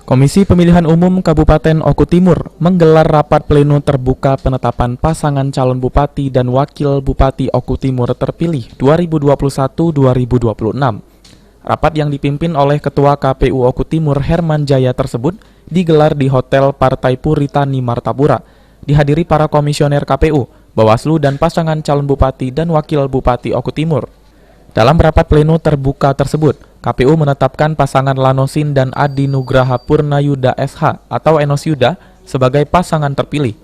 Komisi Pemilihan Umum Kabupaten Oku Timur menggelar rapat pleno terbuka penetapan pasangan calon bupati dan wakil bupati Oku Timur terpilih 2021-2026. Rapat yang dipimpin oleh Ketua KPU Oku Timur Herman Jaya tersebut digelar di Hotel Partai Puritani Martapura. Dihadiri para komisioner KPU, Bawaslu dan pasangan calon bupati dan wakil bupati Oku Timur. Dalam rapat pleno terbuka tersebut, KPU menetapkan pasangan Lanosin dan Adi Nugraha Purnayuda SH atau Enos Yuda sebagai pasangan terpilih.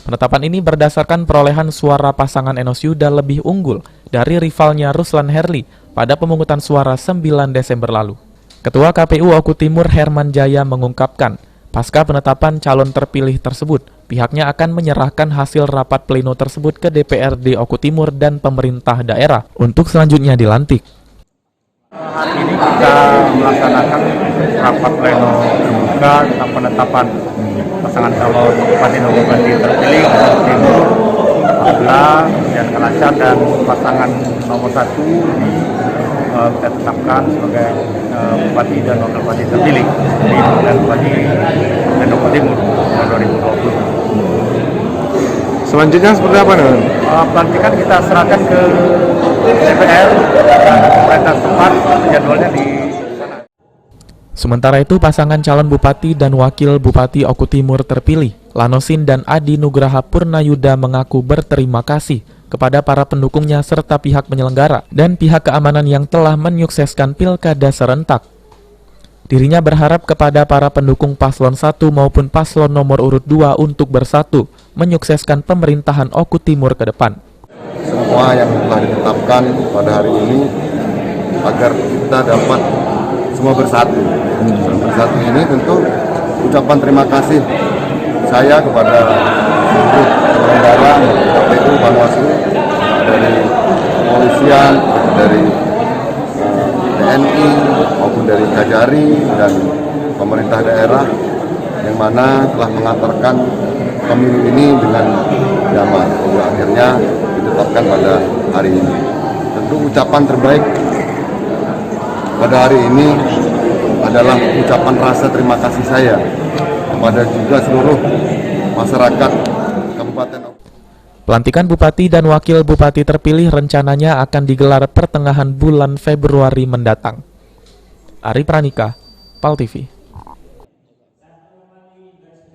Penetapan ini berdasarkan perolehan suara pasangan Enos Yuda lebih unggul dari rivalnya Ruslan Herli pada pemungutan suara 9 Desember lalu. Ketua KPU Oku Timur Herman Jaya mengungkapkan, pasca penetapan calon terpilih tersebut, pihaknya akan menyerahkan hasil rapat pleno tersebut ke DPRD Oku Timur dan pemerintah daerah untuk selanjutnya dilantik. Hari ini kita melaksanakan rapat pleno terbuka tentang penetapan pasangan calon bupati dan bupati terpilih Oku Timur. Alhamdulillah berjalan lancar dan pasangan nomor 1 kita tetapkan sebagai bupati dan wakil bupati terpilih di pemilihan bupati dan Oku Timur tahun 2020. Selanjutnya seperti apa nih? Pelantikan kita serahkan ke DPR dan pemerintah setempat, jadwalnya di sana. Sementara itu, pasangan calon bupati dan wakil bupati Oku Timur terpilih, Lanosin dan Adi Nugraha Purnayuda mengaku berterima kasih kepada para pendukungnya serta pihak penyelenggara dan pihak keamanan yang telah menyukseskan pilkada serentak. Dirinya berharap kepada para pendukung paslon 1 maupun paslon nomor urut 2 untuk bersatu menyukseskan pemerintahan Oku Timur ke depan. Semua yang telah ditetapkan pada hari ini agar kita dapat semua bersatu. Bersatu ini tentu ucapan terima kasih saya kepada seluruh penyelenggara KPU, Bawaslu, dari kepolisian, dari TNI maupun dari Kajari dan pemerintah daerah yang mana telah mengantarkan pemilu ini dengan damai hingga akhirnya ditetapkan pada hari ini. Tentu ucapan terbaik pada hari ini adalah ucapan rasa terima kasih saya kepada juga seluruh masyarakat Kabupaten Oku. Pelantikan bupati dan wakil bupati terpilih rencananya akan digelar pertengahan bulan Februari mendatang. Ari Pranika, PAL TV.